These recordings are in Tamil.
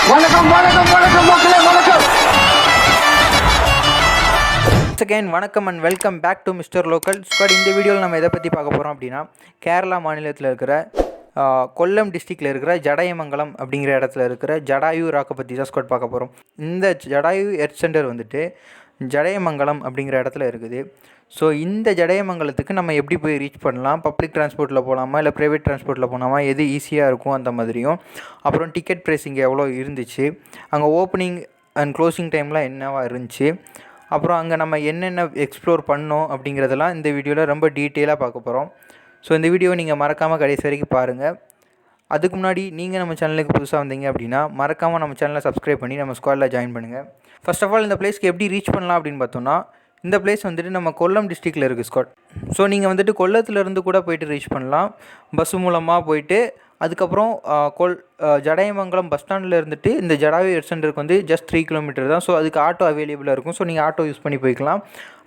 வணக்கம் வணக்கம் வணக்கம் மக்களே வணக்கம். அகைன் வணக்கம் and welcome back to mister local squad. இந்த வீடியோவில் நம்ம எதை பற்றி பார்க்க போகிறோம் அப்படின்னா, கேரளா மாநிலத்தில் இருக்கிற கொல்லம் டிஸ்ட்ரிக்டில் இருக்கிற ஜடயமங்கலம் அப்படிங்கிற இடத்துல இருக்கிற ஜடாயு ராக்கை பற்றி தான் ஸ்குவாட் பார்க்க போகிறோம். இந்த ஜடாயு எர்த் சென்டர் வந்துட்டு ஜடயமங்கலம் அப்படிங்கிற இடத்துல இருக்குது. ஸோ இந்த ஜடயமங்கலத்துக்கு நம்ம எப்படி போய் ரீச் பண்ணலாம், பப்ளிக் டிரான்ஸ்போர்ட்டில் போகலாமா இல்லை ப்ரைவேட் டிரான்ஸ்போர்ட்டில் போகலாமா, எது ஈஸியாக இருக்கும் அந்த மாதிரியும், அப்புறம் டிக்கெட் ப்ரைஸிங் எவ்வளோ இருந்துச்சு, அங்கே ஓப்பனிங் அண்ட் க்ளோசிங் டைம்லாம் என்னவா இருந்துச்சு, அப்புறம் அங்கே நம்ம என்னென்ன எக்ஸ்ப்ளோர் பண்ணோம் அப்படிங்கிறதெல்லாம் இந்த வீடியோவில் ரொம்ப டீட்டெயிலாக பார்க்க போகிறோம். ஸோ இந்த வீடியோவை நீங்கள் மறக்காமல் கடைசி வரைக்கும் பாருங்கள். அதுக்கு முன்னாடி நீங்கள் நம்ம சேனலுக்கு புதுசாக வந்தீங்க அப்படின்னா மறக்காமல் நம்ம சேனலை சப்ஸ்கிரைப் பண்ணி நம்ம ஸ்குவாடில் ஜாயின் பண்ணுங்கள். ஃபர்ஸ்ட் ஆஃப் ஆல் இந்த பிளேஸ்க்கு எப்படி ரீச் பண்ணலாம் அப்படின்னு பார்த்தோன்னா, இந்த பிளேஸ் வந்துட்டு நம்ம கொல்லம் டிஸ்ட்ரிக்டில் இருக்குது ஸ்குவாட். ஸோ நீங்கள் வந்துட்டு கொல்லத்துலேருந்து கூட போய்ட்டு ரீச் பண்ணலாம் பஸ்ஸு மூலமாக போயிட்டு. அதுக்கப்புறம் ஜடயமங்கலம் பஸ் ஸ்டாண்டில் இருந்துட்டு இந்த ஜடாயு எர்த் சென்டருக்கு வந்து ஜஸ்ட் 3 கிலோமீட்டர் தான். ஸோ அதுக்கு ஆட்டோ அவைலபிளாக இருக்கும். ஸோ நீங்கள் ஆட்டோ யூஸ் பண்ணி போய்க்கலாம்.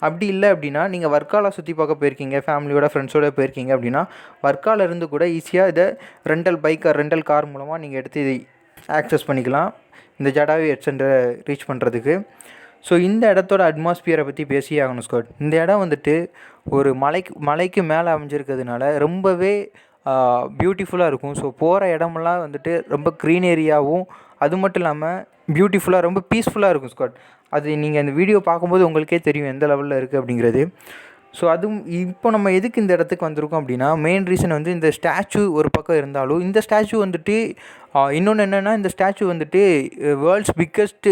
அப்படி இல்லை அப்படின்னா நீங்கள் வர்க்காலா சுற்றி பார்க்க போயிருக்கீங்க, ஃபேமிலியோட ஃப்ரெண்ட்ஸோடு போயிருக்கீங்க அப்படின்னா வர்க்காலேருந்து கூட ஈஸியாக இதை ரெண்டல் கார் மூலமாக நீங்கள் எடுத்து இதை ஆக்சஸ் பண்ணிக்கலாம் இந்த ஜடாயு எர்த் சென்டரை ரீச் பண்ணுறதுக்கு. ஸோ இந்த இடத்தோட அட்மாஸ்பியரை பற்றி பேசியே ஆகணும் ஸ்குவாட். இந்த இடம் வந்துட்டு ஒரு மலைக்கு மேலே அமைஞ்சிருக்கிறதுனால ரொம்பவே பியூட்டிஃபுல்லாக இருக்கும். ஸோ போகிற இடமெல்லாம் வந்துட்டு ரொம்ப க்ரீன் ஏரியாவும், அது மட்டும் இல்லாமல் பியூட்டிஃபுல்லாக ரொம்ப பீஸ்ஃபுல்லாக இருக்கும் ஸ்குவாட். அது நீங்கள் அந்த வீடியோ பார்க்கும்போது உங்களுக்கே தெரியும் எந்த லெவலில் இருக்குது அப்படிங்கிறது. ஸோ அதுவும் இப்போ நம்ம எதுக்கு இந்த இடத்துக்கு வந்திருக்கோம் அப்படின்னா, மெயின் ரீசன் வந்து இந்த ஸ்டாச்சு ஒரு பக்கம் இருந்தாலும், இந்த ஸ்டாச்சு வந்துட்டு இன்னொன்று என்னென்னா, இந்த ஸ்டாச்சு வந்துட்டு வேர்ல்ட்ஸ் பிக்கஸ்ட்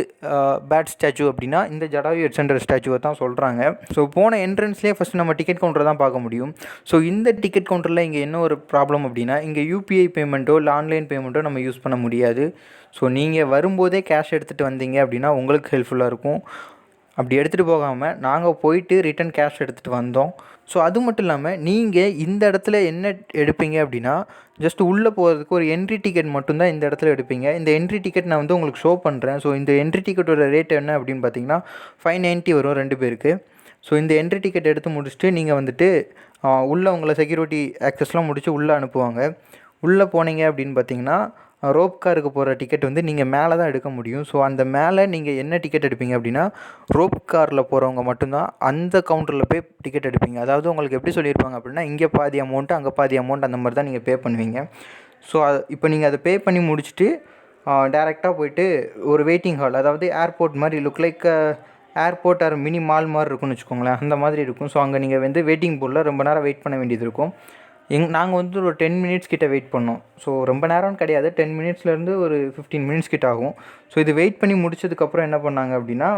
பேட் ஸ்டாச்சு அப்படின்னா இந்த ஜடாயு எர்த் சென்டர் ஸ்டாச்சுவை தான் சொல்கிறாங்க. ஸோ போன என்ட்ரன்ஸ்லேயே ஃபஸ்ட்டு நம்ம டிக்கெட் கவுண்டரை தான் பார்க்க முடியும். ஸோ இந்த டிக்கெட் கவுண்டரில் இங்கே என்ன ஒரு ப்ராப்ளம் அப்படின்னா, இங்கே யூபிஐ பேமெண்ட்டோ இல்லை ஆன்லைன் பேமெண்ட்டோ நம்ம யூஸ் பண்ண முடியாது. ஸோ நீங்கள் வரும்போதே கேஷ் எடுத்துகிட்டு வந்தீங்க அப்படின்னா உங்களுக்கு ஹெல்ப்ஃபுல்லாக இருக்கும். அப்படி எடுத்துகிட்டு போகாமல் நாங்கள் போயிட்டு ரிட்டன் கேஷ் எடுத்துகிட்டு வந்தோம். ஸோ அது மட்டும் இல்லாமல் நீங்கள் இந்த இடத்துல என்ன எடுப்பீங்க அப்படின்னா, ஜஸ்ட் உள்ளே போகிறதுக்கு ஒரு என்ட்ரி டிக்கெட் மட்டும்தான் இந்த இடத்துல எடுப்பீங்க. இந்த என்ட்ரி டிக்கெட் நான் வந்து உங்களுக்கு ஷோ பண்ணுறேன். ஸோ இந்த என்ட்ரி டிக்கெட்டோட ரேட் என்ன அப்படின்னு பார்த்தீங்கன்னா 590 வரும் 2 பேருக்கு. ஸோ இந்த என்ட்ரி டிக்கெட் எடுத்து முடிச்சுட்டு நீங்கள் வந்துட்டு உள்ளே உங்களை செக்யூரிட்டி ஆக்சஸ்லாம் முடித்து உள்ளே அனுப்புவாங்க. உள்ளே போனீங்க அப்படின்னு பார்த்தீங்கன்னா ரோப் காருக்கு போகிற டிக்கெட் வந்து நீங்கள் மேலே தான் எடுக்க முடியும். ஸோ அந்த மேலே நீங்கள் என்ன டிக்கெட் எடுப்பீங்க அப்படின்னா, ரோப் காரில் போகிறவங்க மட்டும்தான் அந்த கவுண்டரில் போய் டிக்கெட் எடுப்பீங்க. அதாவது உங்களுக்கு எப்படி சொல்லியிருப்பாங்க அப்படின்னா, இங்கே பாதி அமௌண்ட்டு அங்கே பாதி அமௌண்ட் அந்த மாதிரி தான் நீங்கள் பே பண்ணுவீங்க. ஸோ இப்போ நீங்கள் அதை பே பண்ணி முடிச்சுட்டு டேரெக்டாக போய்ட்டு ஒரு வெயிட்டிங் ஹால், அதாவது ஏர்போர்ட் மாதிரி look like airport or mini mall மாதிரி இருக்கும்னு வச்சுக்கோங்களேன், அந்த மாதிரி இருக்கும். ஸோ அங்கே நீங்கள் வந்து வெயிட்டிங் போர்டில் ரொம்ப நேரம் வெயிட் பண்ண வேண்டியது இருக்கும். நாங்கள் வந்து ஒரு 10 மினிட்ஸ் கிட்ட வெயிட் பண்ணோம். ஸோ ரொம்ப நேரம்னு கிடையாது, 10 மினிட்ஸ்லேருந்து ஒரு 15 மினிட்ஸ் கிட்ட ஆகும். ஸோ இது வெயிட் பண்ணி முடிச்சதுக்கப்புறம் என்ன பண்ணாங்க அப்படின்னா,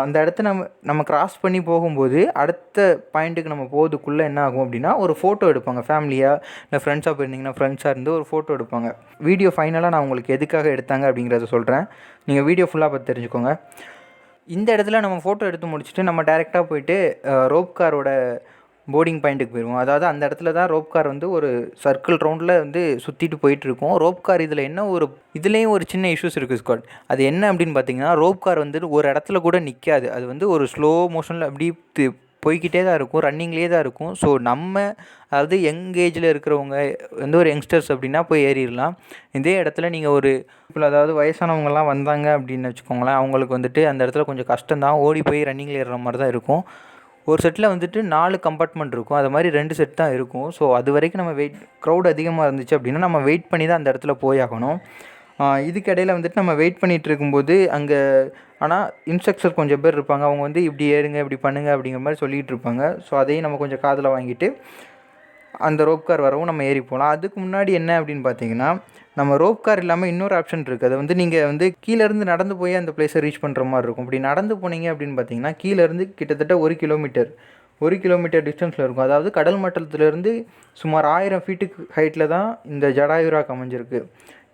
அந்த இடத்த நம்ம கிராஸ் பண்ணி போகும்போது அடுத்த பாயிண்ட்டுக்கு நம்ம போகிறதுக்குள்ளே என்ன ஆகும் அப்படின்னா, ஒரு ஃபோட்டோ எடுப்பாங்க. ஃபேமிலியாக இல்லை ஃப்ரெண்ட்ஸாக போயிருந்தீங்கன்னா ஃப்ரெண்ட்ஸாக இருந்து ஒரு ஃபோட்டோ எடுப்பாங்க. வீடியோ ஃபைனலாக நான் உங்களுக்கு எதுக்காக எடுத்தாங்க அப்படிங்கிறத சொல்கிறேன். நீங்கள் வீடியோ ஃபுல்லாக பார்த்து தெரிஞ்சுக்கோங்க. இந்த இடத்துல நம்ம ஃபோட்டோ எடுத்து முடிச்சுட்டு நம்ம டேரெக்டாக போயிட்டு ரோப் காரோட போர்டிங் பாயிண்ட்டுக்கு போயிடுவோம். அதாவது அந்த இடத்துல தான் ரோப் கார் வந்து ஒரு சர்க்கிள் ரவுண்டில் வந்து சுற்றிட்டு போயிட்டுருக்கோம். ரோப் கார் இதுலேயும் ஒரு சின்ன இஷ்யூஸ் இருக்குது ஸ்குவாட். அது என்ன அப்படின்னு பார்த்தீங்கன்னா, ரோப் கார் வந்துட்டு ஒரு இடத்துல கூட நிற்காது. அது வந்து ஒரு ஸ்லோ மோஷனில் அப்படி போய்கிட்டே தான் இருக்கும், ரன்னிங்லேயே தான் இருக்கும். ஸோ அதாவது யங் ஏஜில் இருக்கிறவங்க வந்து ஒரு யங்ஸ்டர்ஸ் அப்படின்னா போய் ஏறிடலாம். இதே இடத்துல நீங்கள் அதாவது வயசானவங்கலாம் வந்தாங்க அப்படின்னு வச்சுக்கோங்களேன், அவங்களுக்கு வந்துட்டு அந்த இடத்துல கொஞ்சம் கஷ்டம்தான், ஓடி போய் ரன்னிங்கில் ஏறுற மாதிரி தான் இருக்கும். ஒரு செட்டில் வந்துட்டு 4 கம்பார்ட்மெண்ட் இருக்கும், அது மாதிரி 2 செட் தான் இருக்கும். ஸோ அது வரைக்கும் நம்ம க்ரௌட் அதிகமாக இருந்துச்சு அப்படின்னா நம்ம வெயிட் பண்ணி தான் அந்த இடத்துல போயாகணும். இதுக்கிடையில் வந்துட்டு நம்ம வெயிட் பண்ணிகிட்டு இருக்கும்போது அங்கே ஆனால் இன்ஸ்ட்ரக்டர் கொஞ்சம் பேர் இருப்பாங்க. அவங்க வந்து இப்படி ஏறுங்க இப்படி பண்ணுங்கள் அப்படிங்கிற மாதிரி சொல்லிகிட்டு இருப்பாங்க. ஸோ அதையும் நம்ம கொஞ்சம் காதில் வாங்கிட்டு அந்த ரோப் கார் வரவும் நம்ம ஏறி போகலாம். அதுக்கு முன்னாடி என்ன அப்படின்னு பார்த்தீங்கன்னா, நம்ம ரோப் கார் இல்லாமல் இன்னொரு ஆப்ஷன் இருக்குது. அது வந்து நீங்கள் வந்து கீழேருந்து நடந்து போய் அந்த பிளேஸை ரீச் பண்ணுற மாதிரி இருக்கும். இப்படி நடந்து போனீங்க அப்படின்னு பார்த்தீங்கன்னா, கீழேருந்து கிட்டத்தட்ட 1 கிலோமீட்டர் டிஸ்டன்ஸில் இருக்கும். அதாவது கடல் மட்டத்திலேருந்து சுமார் 1000 ஃபீட்டுக்கு ஹைட்டில் தான் இந்த ஜடாயு ராக் அமைஞ்சிருக்கு.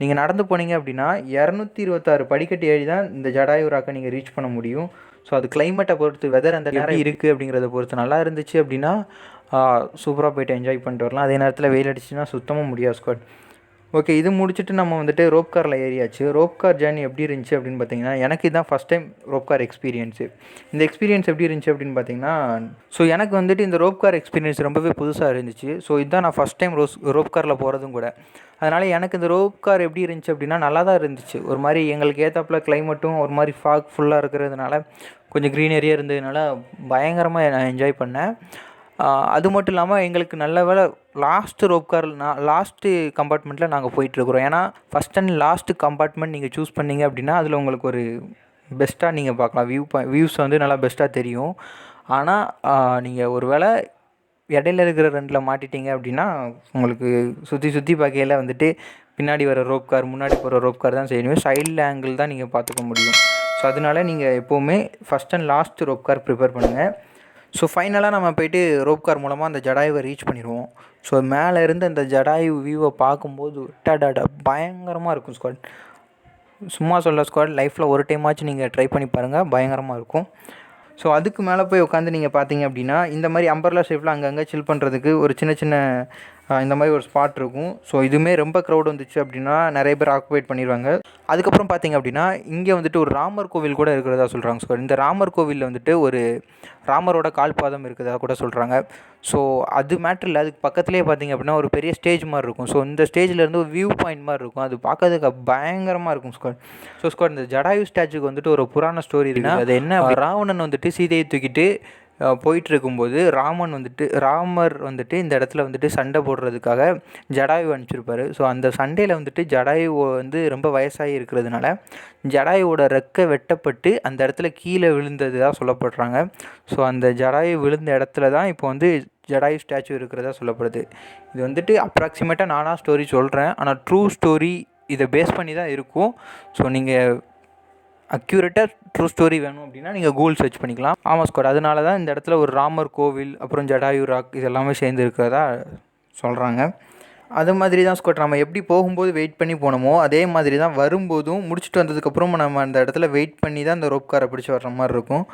நீங்கள் நடந்து போனீங்க அப்படின்னா 226 படிக்கட்டு ஏறி தான் இந்த ஜடாயு ராக்கை நீங்கள் ரீச் பண்ண முடியும். ஸோ அது கிளைமேட்டை பொறுத்து, வெதர் அந்த நேரம் இருக்குது அப்படிங்கிறத பொறுத்து. நல்லா இருந்துச்சு அப்படின்னா சூப்பராக போய்ட்டு என்ஜாய் பண்ணிட்டு வரலாம். அதே நேரத்தில் வெயில் அடிச்சுன்னா சுத்தமாக முடியாது ஸ்குவாட். ஓகே, இது முடிச்சுட்டு நம்ம வந்துட்டு ரோப் காரில் ஏறியாச்சு. ரோப் கார் ஜேர்னி எப்படி இருந்துச்சு அப்படின்னு பார்த்தீங்கன்னா, எனக்கு இதுதான் first time rope car experience. இந்த எக்ஸ்பீரியன்ஸ் எப்படி இருந்துச்சு அப்படின்னு பார்த்தீங்கன்னா, ஸோ எனக்கு வந்துட்டு இந்த ரோப் கார் எக்ஸ்பீரியன்ஸ் ரொம்பவே புதுசாக இருந்துச்சு. ஸோ இதுதான் நான் ஃபஸ்ட் டைம் ரோப் காரில் போகிறதும் கூட. அதனால் எனக்கு இந்த ரோப் கார் எப்படி இருந்துச்சு அப்படின்னா, நல்லா தான் இருந்துச்சு. ஒரு மாதிரி எங்களுக்கு ஏற்றாப்புல கிளைமேட்டும் ஒரு மாதிரி ஃபாக் ஃபுல்லாக இருக்கிறதுனால, கொஞ்சம் க்ரீனரியாக இருந்ததுனால பயங்கரமாக நான் என்ஜாய் பண்ணேன். அது மட்டும் இல்லாமல் எங்களுக்கு நல்ல வேளை லாஸ்ட்டு கம்பார்ட்மெண்ட்டில் நாங்கள் போயிட்டுருக்குறோம். ஏன்னா ஃபஸ்ட் அண்ட் லாஸ்ட்டு கம்பார்ட்மெண்ட் நீங்கள் சூஸ் பண்ணிங்க அப்படின்னா, அதில் உங்களுக்கு ஒரு பெஸ்ட்டாக நீங்கள் பார்க்கலாம். வியூஸ் வந்து நல்லா பெஸ்ட்டாக தெரியும். ஆனால் நீங்கள் ஒரு வேளை இடையில இருக்கிற 2ல் மாட்டிட்டீங்க அப்படின்னா, உங்களுக்கு சுற்றி பார்க்கையில் வந்துட்டு பின்னாடி வர ரோப் கார், முன்னாடி போகிற ரோப் கார் தான் செய்யணும். சைடில் ஆங்கிள் தான் நீங்கள் பார்த்துக்க முடியும். ஸோ அதனால நீங்கள் எப்போவுமே first and last rope car prepare பண்ணுங்கள். ஸோ ஃபைனலாக நம்ம போய்ட்டு ரோப் கார் மூலமாக அந்த ஜடாயுவை ரீச் பண்ணிடுவோம். ஸோ மேலே இருந்து அந்த ஜடாயு வியூவை பார்க்கும்போது பயங்கரமாக இருக்கும் ஸ்குவாட். சும்மா சொல்ல ஸ்குவாட், லைஃப்பில் ஒரு டைமாச்சும் நீங்கள் ட்ரை பண்ணி பாருங்கள், பயங்கரமாக இருக்கும். ஸோ அதுக்கு மேலே போய் உட்காந்து நீங்கள் பார்த்தீங்க அப்படின்னா, இந்த மாதிரி அம்பர்லா ஷேப்பில் அங்கங்கே சில் பண்ணுறதுக்கு ஒரு சின்ன இந்த மாதிரி ஒரு ஸ்பாட் இருக்கும். ஸோ இதுவுமே ரொம்ப க்ரௌட் வந்துச்சு அப்படின்னா நிறைய பேர் ஆக்குபைட் பண்ணிடுவாங்க. அதுக்கப்புறம் பார்த்தீங்க அப்படின்னா, இங்கே வந்துட்டு ஒரு ராமர் கோவில் கூட இருக்கிறதா சொல்கிறாங்க. ஸோ இந்த ராமர் கோவிலில் வந்துட்டு ஒரு ராமரோட கால்பாதம் இருக்கிறதா கூட சொல்கிறாங்க. ஸோ அது மேட்ரு இல்லை, அதுக்கு பக்கத்துலேயே பார்த்தீங்க அப்படின்னா ஒரு பெரிய ஸ்டேஜ் மாதிரி இருக்கும். ஸோ இந்த ஸ்டேஜ்லேருந்து ஒரு வியூ பாயிண்ட் மாதிரி இருக்கும். அது பார்க்கறதுக்கு பயங்கரமாக இருக்கும் ஸ்குவாட். ஸோ ஸ்குவாட், இந்த ஜடாயு ஸ்டாச்சுக்கு வந்துட்டு ஒரு புராண ஸ்டோரி இருக்குது. அது என்ன, ராவணன் வந்துட்டு சீதையை தூக்கிட்டு போயிட்டுருக்கும்போது ராமர் வந்துட்டு இந்த இடத்துல வந்துட்டு சண்டை போடுறதுக்காக ஜடாயு அனுப்பிச்சிருப்பார். ஸோ அந்த சண்டையில் வந்துட்டு ஜடாயு வந்து ரொம்ப வயசாகி இருக்கிறதுனால ஜடாயுவோட ரெக்கை வெட்டப்பட்டு அந்த இடத்துல கீழே விழுந்தது தான் சொல்லப்படுறாங்க. ஸோ அந்த ஜடாயு விழுந்த இடத்துல தான் இப்போ வந்து ஜடாயு ஸ்டாச்சு இருக்கிறதா சொல்லப்படுது. இது வந்துட்டு அப்ராக்சிமேட்டாக நானாக ஸ்டோரி சொல்கிறேன், ஆனால் ட்ரூ ஸ்டோரி இதை பேஸ் பண்ணி தான் இருக்கும். ஸோ நீங்கள் அக்யூரேட்டாக ட்ரூ ஸ்டோரி வேணும் அப்படின்னா நீங்கள் கூகுள் சர்ச் பண்ணிக்கலாம். ஆமாம் ஸ்குவாட், அதனால தான் இந்த இடத்துல ஒரு ராமர் கோவில், அப்புறம் ஜடாயு ராக் இது எல்லாமே சேர்ந்து இருக்கிறதா சொல்கிறாங்க. அது மாதிரி தான் ஸ்குவாட், நம்ம எப்படி போகும்போது வெயிட் பண்ணி போனோமோ அதே மாதிரி தான் வரும்போதும் முடிச்சுட்டு வந்ததுக்கப்புறம் நம்ம அந்த இடத்துல வெயிட் பண்ணி தான் அந்த ரோப் காரை பிடிச்சி வர்ற மாதிரி இருக்கும்.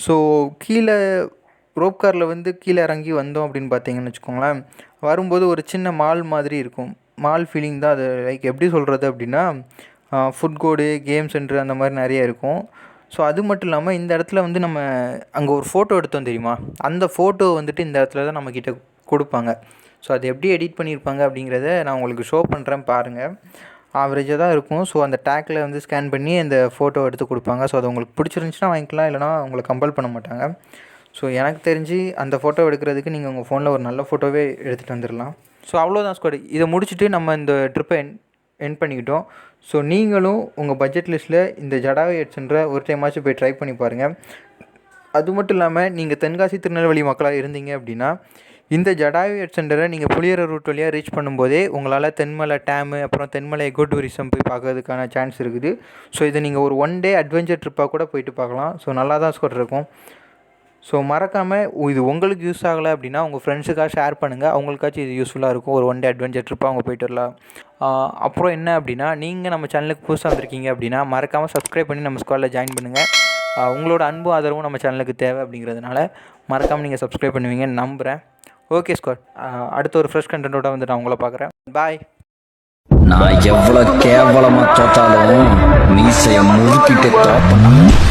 ஸோ கீழே ரோப் காரில் வந்து கீழே இறங்கி வந்தோம் அப்படின்னு பார்த்தீங்கன்னு வச்சுக்கோங்களேன், வரும்போது ஒரு சின்ன மால் மாதிரி இருக்கும். மால் ஃபீலிங் தான் அது. லைக் எப்படி சொல்கிறது அப்படின்னா, ஃபுட் கோர்டு, கேம் சென்டர் அந்த மாதிரி நிறைய இருக்கும். ஸோ அது மட்டும் இல்லாமல் இந்த இடத்துல வந்து நம்ம அங்கே ஒரு ஃபோட்டோ எடுத்தோம் தெரியுமா, அந்த ஃபோட்டோ வந்துட்டு இந்த இடத்துல தான் நம்மக்கிட்ட கொடுப்பாங்க. ஸோ அது எப்படி எடிட் பண்ணியிருப்பாங்க அப்படிங்கிறத நான் உங்களுக்கு ஷோ பண்ணுறேன் பாருங்கள். ஆவரேஜாக தான் இருக்கும். ஸோ அந்த டேக்கில் வந்து ஸ்கேன் பண்ணி அந்த ஃபோட்டோ எடுத்து கொடுப்பாங்க. ஸோ அது உங்களுக்கு பிடிச்சிருந்துச்சின்னா வாங்கிக்கலாம், இல்லைனா உங்களை கம்பல் பண்ண மாட்டாங்க. ஸோ எனக்கு தெரிஞ்சு அந்த ஃபோட்டோ எடுக்கிறதுக்கு நீங்கள் உங்கள் ஃபோனில் ஒரு நல்ல ஃபோட்டோவே எடுத்துகிட்டு வந்துடலாம். ஸோ அவ்வளோதான் ஸ்குவாட், இதை முடிச்சுட்டு நம்ம இந்த ட்ரிப்பை எண்ட் பண்ணிக்கிட்டோம். ஸோ நீங்களும் உங்கள் பட்ஜெட் லிஸ்ட்டில் இந்த ஜடாயு எட்ஸ்ன்ற ஒரு டைமாச்சும் போய் ட்ரை பண்ணி பாருங்கள். அது மட்டும் இல்லாமல் நீங்கள் தென்காசி திருநெல்வேலி மக்களாக இருந்தீங்க அப்படின்னா, இந்த ஜடாயு எட் சென்டரை நீங்கள் புளியரை ரூட் வழியாக ரீச் பண்ணும்போதே உங்களால் தென்மலை டேமு, அப்புறம் தென்மலை எக்கோ டூரிசம் போய் பார்க்கறதுக்கான சான்ஸ் இருக்குது. ஸோ இதை நீங்கள் ஒரு 1 டே அட்வென்ச்சர் ட்ரிப்பாக கூட போயிட்டு பார்க்கலாம். ஸோ நல்லா தான் ஸ்குவாட் இருக்கும். ஸோ மறக்காமல் இது உங்களுக்கு யூஸ் ஆகலை அப்படின்னா உங்கள் ஃப்ரெண்ட்ஸுக்காக ஷேர் பண்ணுங்கள், அவங்களுக்காச்சும் இது யூஸ்ஃபுல்லாக இருக்கும். ஒரு 1 டே அட்வென்ச்சர் ட்ரிப்பாக அவங்க போயிட்டு வரலாம். அப்புறம் என்ன அப்படின்னா, நீங்கள் நம்ம சேனலுக்கு புதுசாக வந்திருக்கீங்க அப்படின்னா மறக்காமல் சப்ஸ்கிரைப் பண்ணி நம்ம ஸ்குவாடில் ஜாயின் பண்ணுங்கள். உங்களோட அன்பு ஆதரவும் நம்ம சேனலுக்கு தேவை அப்படிங்கிறதுனால மறக்காமல் நீங்கள் சப்ஸ்கிரைப் பண்ணுவீங்கன்னு நம்புகிறேன். ஓகே ஸ்குவாட், அடுத்த ஒரு ஃப்ரெஷ் கண்டென்ட்டோட வந்து நான் உங்களை பார்க்குறேன். பாய். நான் எவ்வளோ கேவலமாக தோத்தாலும் மீசையை முறுக்கிட்டு தோப்பேன்.